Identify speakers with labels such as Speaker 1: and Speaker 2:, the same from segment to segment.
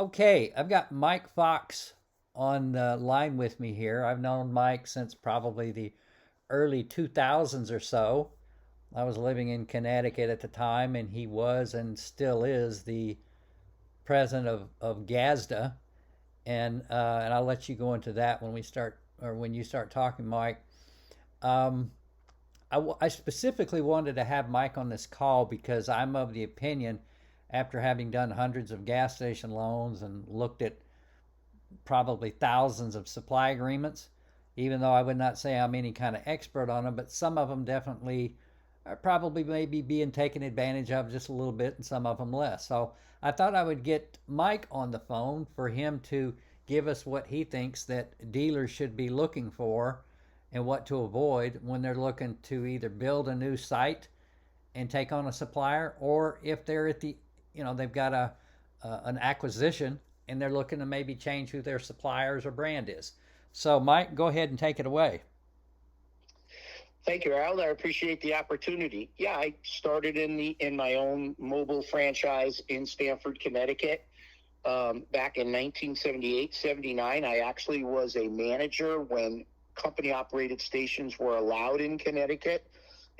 Speaker 1: Okay, I've got Mike Fox on the line with me here. I've known Mike since probably the early 2000s or so. I was living in Connecticut at the time, and he was and still is the president of GASDA. And I'll let you go into that when we start or when you start talking, Mike. Um, I specifically wanted to have Mike on this call because I'm of the opinion, after having done hundreds of gas station loans and looked at probably thousands of supply agreements, even though I would not say I'm any kind of expert on them, but some of them definitely are probably maybe being taken advantage of just a little bit and some of them less. So I thought I would get Mike on the phone for him to give us what he thinks that dealers should be looking for and what to avoid when they're looking to either build a new site and take on a supplier, or if they're at the, they've got an acquisition and they're looking to maybe change who their suppliers or brand is. So, Mike, go ahead and take it away.
Speaker 2: Thank you, Al. I appreciate the opportunity. Yeah, I started in my own mobile franchise in Stamford, Connecticut, back in 1978, 79. I actually was a manager when company-operated stations were allowed in Connecticut.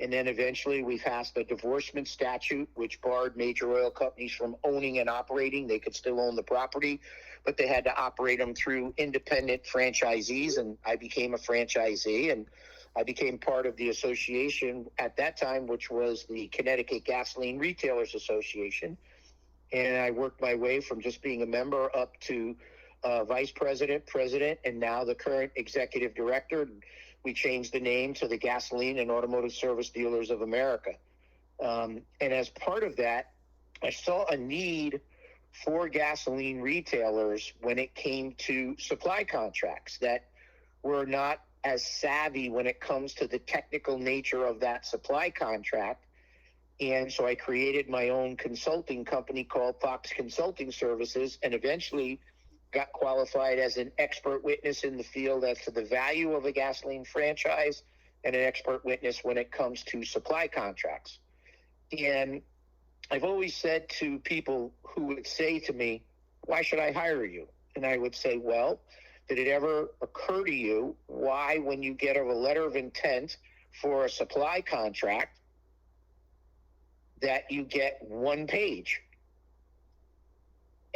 Speaker 2: And then eventually we passed a divorcement statute, which barred major oil companies from owning and operating. They could still own the property, but they had to operate them through independent franchisees. And I became a franchisee, and I became part of the association at that time, which was the Connecticut Gasoline Retailers Association. And I worked my way from just being a member up to vice president, president, and now the current executive director. We changed the name to the Gasoline and Automotive Service Dealers of America. And as part of that, I saw a need for gasoline retailers when it came to supply contracts that were not as savvy when it comes to the technical nature of that supply contract. And so I created my own consulting company called Fox Consulting Services, and eventually got qualified as an expert witness in the field as to the value of a gasoline franchise and an expert witness when it comes to supply contracts. And I've always said to people who would say to me, why should I hire you? And I would say, well, did it ever occur to you why, when you get a letter of intent for a supply contract, that you get one page?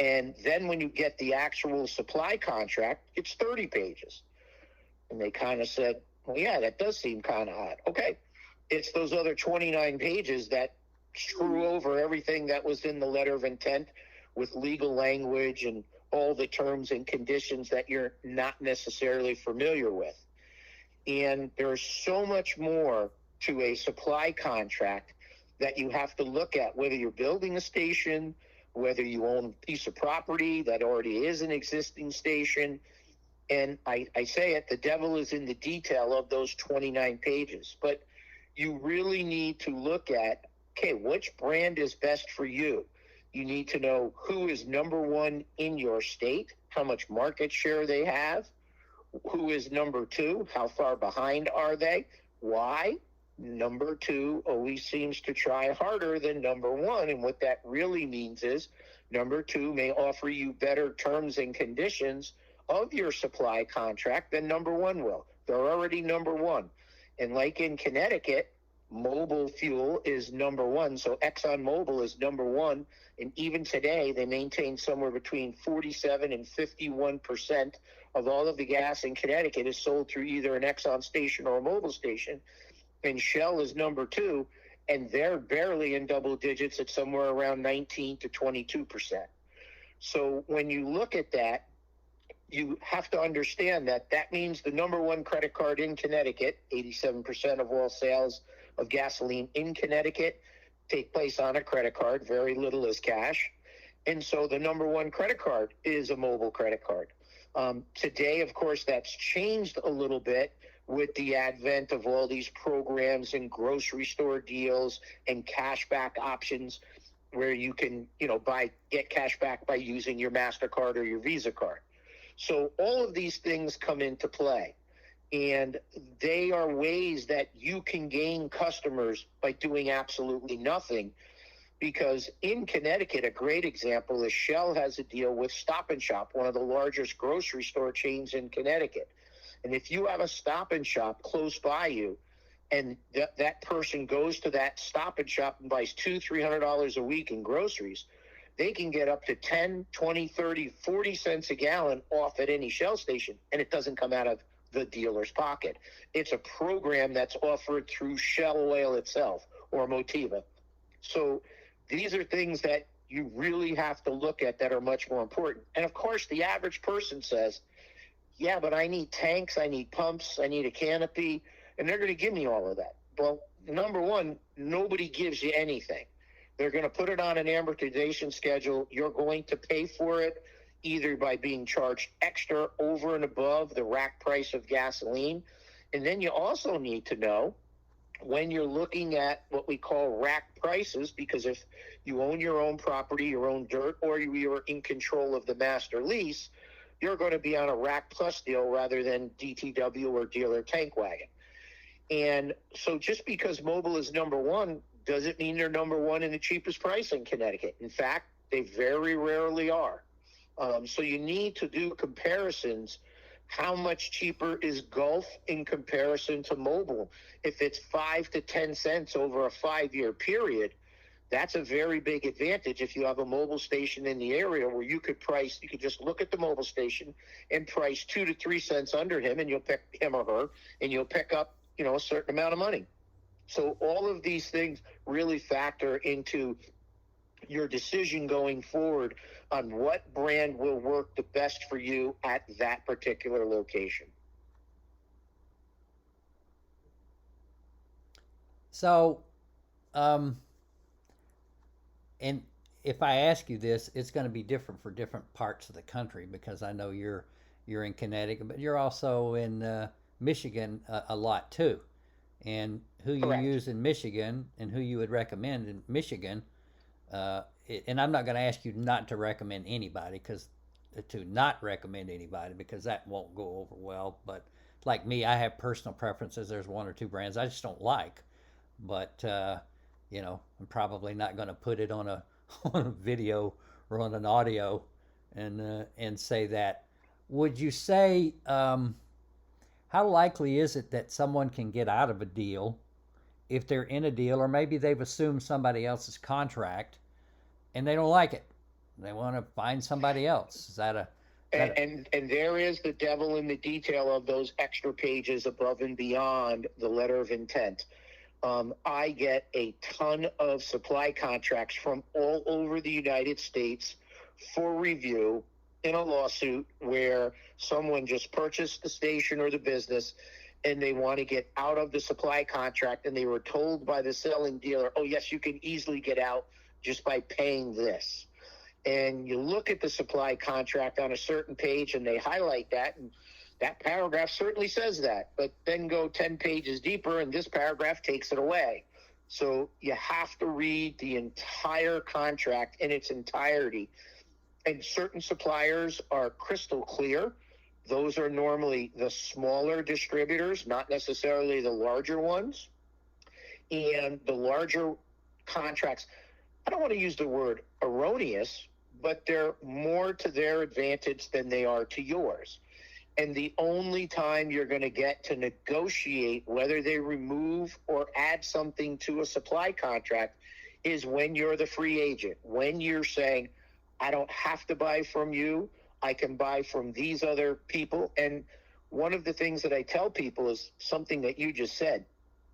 Speaker 2: And then when you get the actual supply contract, it's 30 pages. And they kind of said, well, yeah, that does seem kind of odd. Okay, it's those other 29 pages that screw over everything that was in the letter of intent with legal language and all the terms and conditions that you're not necessarily familiar with. And there's so much more to a supply contract that you have to look at, whether you're building a station, whether you own a piece of property that already is an existing station. And I say it, the devil is in the detail of those 29 pages. But you really need to look at, okay, which brand is best for you? You need to know who is number one in your state, how much market share they have, who is number two, how far behind are they, why? Number two always seems to try harder than number one. And what that really means is number two may offer you better terms and conditions of your supply contract than number one will. They're already number one. And like in Connecticut, mobile fuel is number one. So ExxonMobil is number one. And even today, they maintain somewhere between 47 and 51% of all of the gas in Connecticut is sold through either an Exxon station or a mobile station. And Shell is number two, and they're barely in double digits at somewhere around 19 to 22%. So when you look at that, you have to understand that that means the number one credit card in Connecticut, 87% of all sales of gasoline in Connecticut take place on a credit card. Very little is cash. And so the number one credit card is a mobile credit card. Today, of course, that's changed a little bit with the advent of all these programs and grocery store deals and cashback options where you can, get cash back by using your MasterCard or your Visa card. So all of these things come into play, and they are ways that you can gain customers by doing absolutely nothing. because in Connecticut, a great example is Shell has a deal with Stop and Shop, one of the largest grocery store chains in Connecticut. And if you have a Stop and Shop close by you, and that person goes to that Stop and Shop and buys $200-$300 a week in groceries, they can get up to 10, 20, 30, 40 cents a gallon off at any Shell station, and it doesn't come out of the dealer's pocket. It's a program that's offered through Shell Oil itself or Motiva. So these are things that you really have to look at that are much more important. And of course, the average person says, yeah, but I need tanks, I need pumps, I need a canopy, and they're going to give me all of that. Well, number one, nobody gives you anything. They're going to put it on an amortization schedule. You're going to pay for it either by being charged extra over and above the rack price of gasoline. And then you also need to know when you're looking at what we call rack prices, because if you own your own property, your own dirt, or you're in control of the master lease, you're going to be on a rack plus deal rather than DTW or dealer tank wagon. And so just because Mobil is number one doesn't mean they're number one in the cheapest price in Connecticut. In fact, they very rarely are. So you need to do comparisons. How much cheaper is Gulf in comparison to Mobil? If it's 5 to 10 cents over a 5-year period, that's a very big advantage if you have a Mobil station in the area where you could just look at the Mobil station and price 2 to 3 cents under him, and you'll pick him or her, and you'll pick up, a certain amount of money. So all of these things really factor into your decision going forward on what brand will work the best for you at that particular location.
Speaker 1: So, and if I ask you this, it's going to be different for different parts of the country, because I know you're in Connecticut, but you're also in Michigan a lot too. And who you
Speaker 2: Correct.
Speaker 1: use in Michigan and who you would recommend in Michigan. And I'm not going to ask you not to recommend anybody, because that won't go over well. But like me, I have personal preferences. There's one or two brands I just don't like, but I'm probably not going to put it on a on a video or on an audio and say that. Would you say how likely is it that someone can get out of a deal if they're in a deal, or maybe they've assumed somebody else's contract and they don't like it? They want to find somebody else. Is that a
Speaker 2: And there is the devil in the detail of those extra pages above and beyond the letter of intent. I get a ton of supply contracts from all over the United States for review in a lawsuit where someone just purchased the station or the business and they want to get out of the supply contract, and they were told by the selling dealer, oh, yes, you can easily get out just by paying this. And you look at the supply contract on a certain page and they highlight that, and that paragraph certainly says that, but then go 10 pages deeper and this paragraph takes it away. So you have to read the entire contract in its entirety. And certain suppliers are crystal clear. Those are normally the smaller distributors, not necessarily the larger ones. And the larger contracts, I don't want to use the word erroneous, but they're more to their advantage than they are to yours. And the only time you're going to get to negotiate whether they remove or add something to a supply contract is when you're the free agent, when you're saying, I don't have to buy from you, I can buy from these other people. And one of the things that I tell people is something that you just said.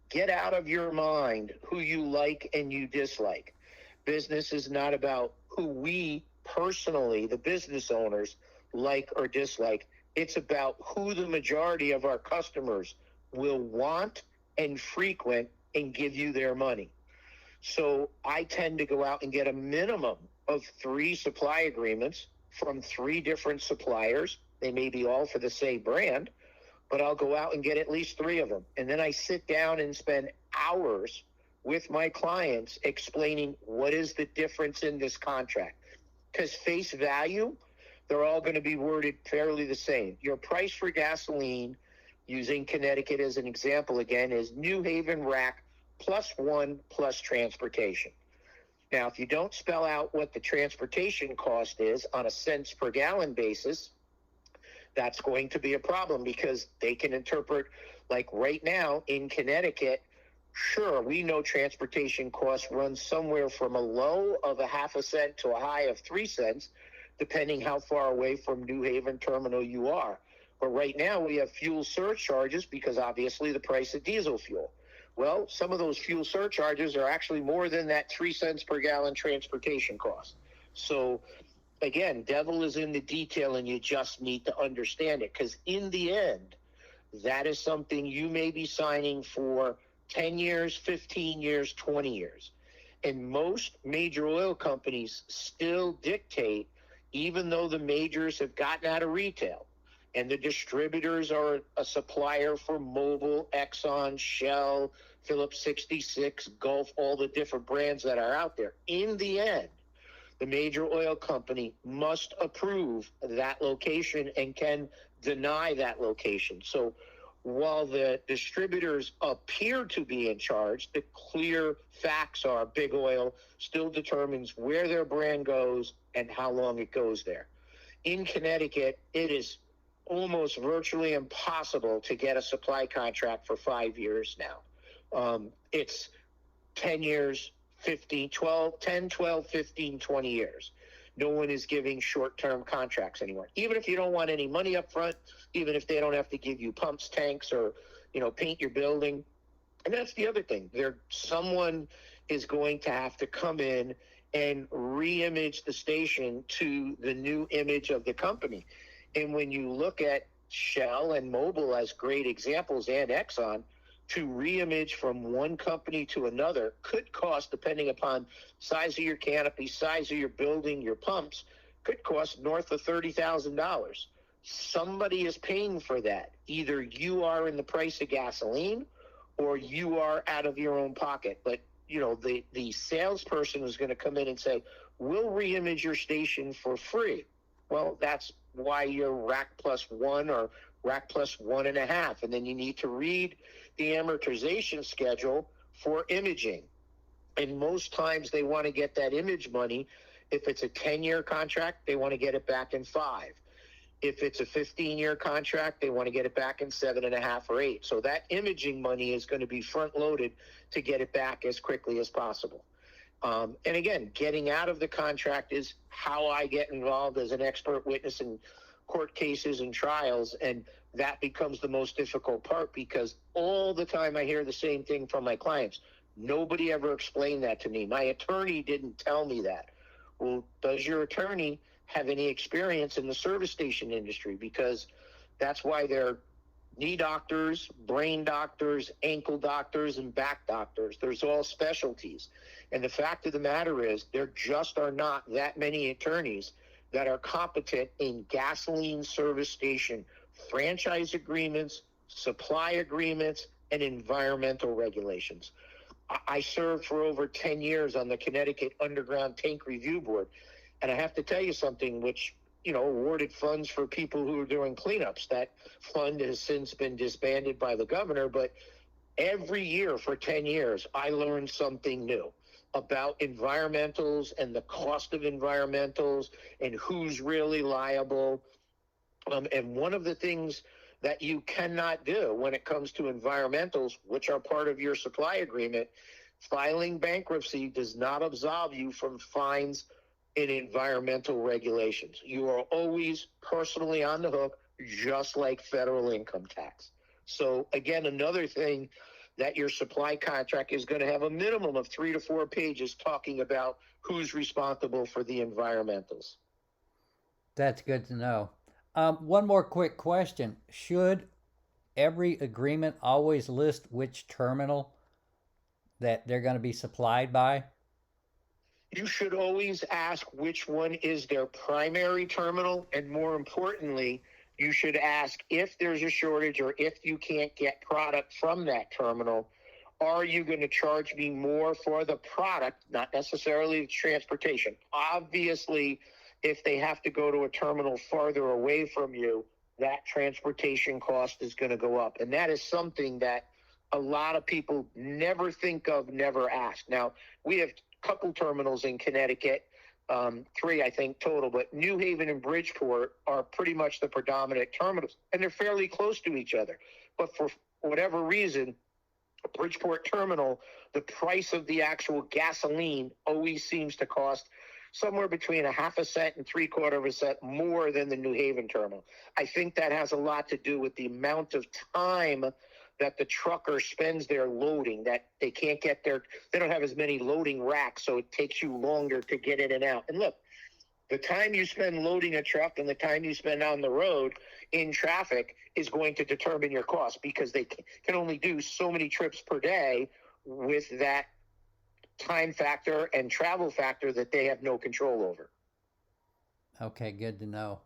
Speaker 2: Get out of your mind who you like and you dislike. Business is not about who we personally, the business owners, like or dislike. It's about who the majority of our customers will want and frequent and give you their money. So I tend to go out and get a minimum of 3 supply agreements from 3 different suppliers. They may be all for the same brand, but I'll go out and get at least 3 of them. And then I sit down and spend hours with my clients explaining what is the difference in this contract. Because face value, they're all going to be worded fairly the same. Your price for gasoline, using Connecticut as an example again, is New Haven rack +1 plus transportation. Now, if you don't spell out what the transportation cost is on a cents per gallon basis, that's going to be a problem, because they can interpret, like right now in Connecticut, sure, we know transportation costs run somewhere from a low of a half a cent to a high of 3 cents, depending how far away from New Haven terminal you are. But right now we have fuel surcharges because obviously the price of diesel fuel. Well, some of those fuel surcharges are actually more than that 3 cents per gallon transportation cost. So again, devil is in the detail, and you just need to understand it, because in the end, that is something you may be signing for 10 years, 15 years, 20 years. And most major oil companies still dictate, even though the majors have gotten out of retail, and the distributors are a supplier for Mobil, Exxon, Shell, Phillips 66, Gulf, all the different brands that are out there. In the end, the major oil company must approve that location and can deny that location. So while the distributors appear to be in charge, the clear facts are big oil still determines where their brand goes and how long it goes there. In Connecticut, it is almost virtually impossible to get a supply contract for 5 years now. It's 10 years, 15, 12, 10, 12, 15, 20 years. No one is giving short-term contracts anymore. Even if you don't want any money up front, even if they don't have to give you pumps, tanks, or, paint your building. And that's the other thing. Someone is going to have to come in and re-image the station to the new image of the company. And when you look at Shell and Mobil as great examples, and Exxon, to re-image from one company to another could cost, depending upon size of your canopy, size of your building, your pumps, could cost north of $30,000. Somebody is paying for that. Either you are in the price of gasoline or you are out of your own pocket. But, the salesperson is going to come in and say, we'll re-image your station for free. Well, that's why you're rack plus one or rack plus 1.5. And then you need to read the amortization schedule for imaging. And most times they want to get that image money. If it's a 10-year contract, they want to get it back in 5. If it's a 15-year contract, they want to get it back in 7.5 or 8. So that imaging money is going to be front-loaded to get it back as quickly as possible. And again, getting out of the contract is how I get involved as an expert witness in court cases and trials, and that becomes the most difficult part, because all the time I hear the same thing from my clients. Nobody ever explained that to me. My attorney didn't tell me that. Well, does your attorney have any experience in the service station industry? Because that's why they're knee doctors, brain doctors, ankle doctors, and back doctors. There's all specialties. And the fact of the matter is, there just are not that many attorneys that are competent in gasoline service station franchise agreements, supply agreements, and environmental regulations. I served for over 10 years on the Connecticut Underground Tank Review Board. And I have to tell you something, which, awarded funds for people who are doing cleanups. That fund has since been disbanded by the governor, but every year for 10 years, I learned something new about environmentals and the cost of environmentals and who's really liable. And one of the things that you cannot do when it comes to environmentals, which are part of your supply agreement, filing bankruptcy does not absolve you from fines in environmental regulations. You are always personally on the hook, just like federal income tax. So again, another thing, that your supply contract is going to have a minimum of 3 to 4 pages talking about who's responsible for the environmentals.
Speaker 1: That's good to know. One more quick question. Should every agreement always list which terminal that they're going to be supplied by?
Speaker 2: You should always ask which one is their primary terminal, and more importantly, you should ask if there's a shortage or if you can't get product from that terminal, are you going to charge me more for the product, not necessarily the transportation? Obviously, if they have to go to a terminal farther away from you, that transportation cost is going to go up. And that is something that a lot of people never think of, never ask. Now, we have couple terminals in Connecticut, 3, I think, total, but New Haven and Bridgeport are pretty much the predominant terminals, and they're fairly close to each other. But for whatever reason, Bridgeport terminal, the price of the actual gasoline always seems to cost somewhere between a half a cent and 3/4 cent more than the New Haven terminal. I think that has a lot to do with the amount of time that the trucker spends there loading, that they can't get there. They don't have as many loading racks, so it takes you longer to get in and out. And look, the time you spend loading a truck and the time you spend on the road in traffic is going to determine your cost, because they can only do so many trips per day with that time factor and travel factor that they have no control over.
Speaker 1: Okay, good to know.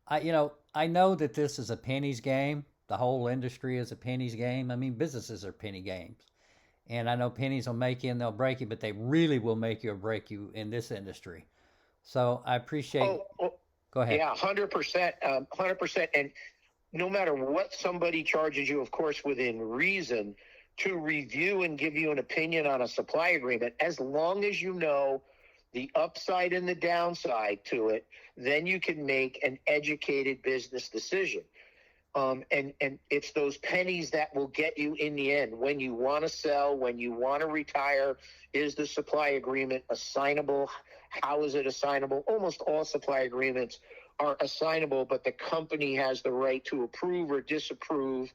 Speaker 1: I know that this is a pennies game. The whole industry is a pennies game. I mean, businesses are penny games. And I know pennies will make you and they'll break you, but they really will make you or break you in this industry. So I appreciate. Go ahead.
Speaker 2: Yeah, 100%, 100%. And no matter what somebody charges you, of course, within reason, to review and give you an opinion on a supply agreement, as long as you know the upside and the downside to it, then you can make an educated business decision. And it's those pennies that will get you in the end. When you want to sell, when you want to retire, is the supply agreement assignable? How is it assignable? Almost all supply agreements are assignable, but the company has the right to approve or disapprove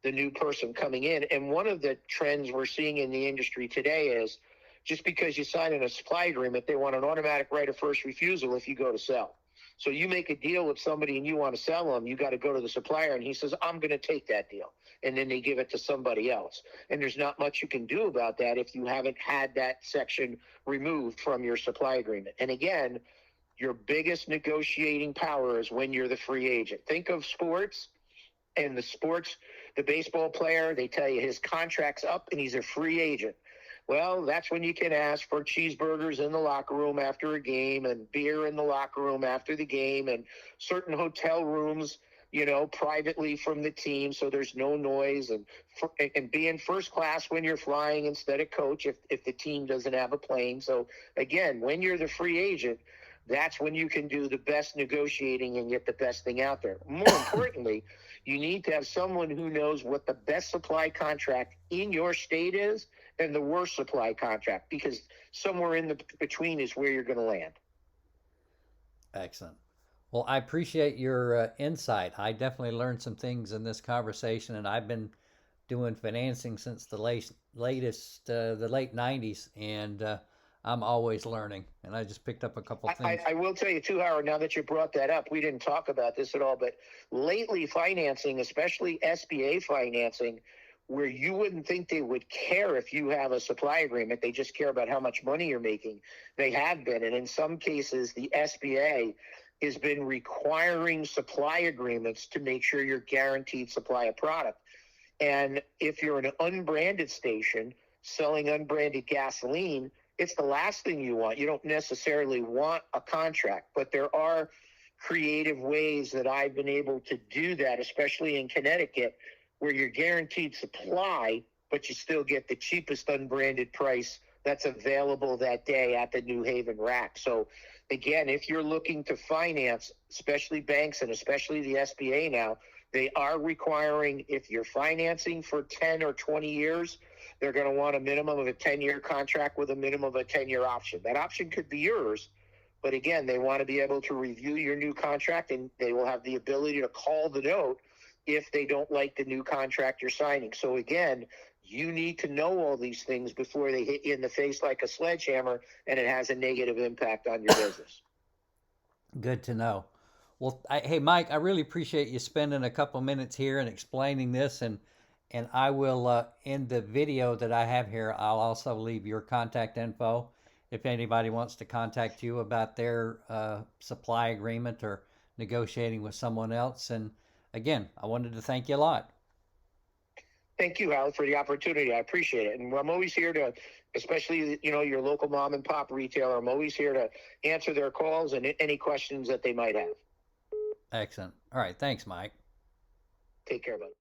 Speaker 2: the new person coming in. And one of the trends we're seeing in the industry today is, just because you sign in a supply agreement, they want an automatic right of first refusal if you go to sell. So you make a deal with somebody and you want to sell them, you got to go to the supplier and he says, I'm going to take that deal. And then they give it to somebody else. And there's not much you can do about that if you haven't had that section removed from your supply agreement. And again, your biggest negotiating power is when you're the free agent. Think of sports, and the baseball player, they tell you his contract's up and he's a free agent. Well, that's when you can ask for cheeseburgers in the locker room after a game and beer in the locker room after the game, and certain hotel rooms, privately from the team, so there's no noise, and be in first class when you're flying instead of coach if the team doesn't have a plane. So again, when you're the free agent, that's when you can do the best negotiating and get the best thing out there. More importantly, you need to have someone who knows what the best supply contract in your state is and the worst supply contract, because somewhere in the between is where you're going to land.
Speaker 1: Excellent. Well, I appreciate your insight. I definitely learned some things in this conversation, and I've been doing financing since the late 90s, and I'm always learning. And I just picked up a couple things.
Speaker 2: I will tell you too, Howard, now that you brought that up, we didn't talk about this at all, but lately financing, especially SBA financing, where you wouldn't think they would care if you have a supply agreement, they just care about how much money you're making, they have been. And in some cases, the SBA has been requiring supply agreements to make sure you're guaranteed supply of product. And if you're an unbranded station selling unbranded gasoline, it's the last thing you want. You don't necessarily want a contract, but there are creative ways that I've been able to do that, especially in Connecticut, where you're guaranteed supply, but you still get the cheapest unbranded price that's available that day at the New Haven rack. So again, if you're looking to finance, especially banks and especially the SBA now, they are requiring, if you're financing for 10 or 20 years, they're going to want a minimum of a 10-year contract with a minimum of a 10-year option. That option could be yours, but again, they want to be able to review your new contract, and they will have the ability to call the note if they don't like the new contract you're signing. So again, you need to know all these things before they hit you in the face like a sledgehammer and it has a negative impact on your business.
Speaker 1: Good to know. Well, hey, Mike, I really appreciate you spending a couple minutes here and explaining this, and I will, in the video that I have here, I'll also leave your contact info if anybody wants to contact you about their supply agreement or negotiating with someone else. And again, I wanted to thank you a lot.
Speaker 2: Thank you, Howard, for the opportunity. I appreciate it. And I'm always here to, especially, your local mom and pop retailer, I'm always here to answer their calls and any questions that they might have.
Speaker 1: Excellent. All right. Thanks, Mike.
Speaker 2: Take care, buddy.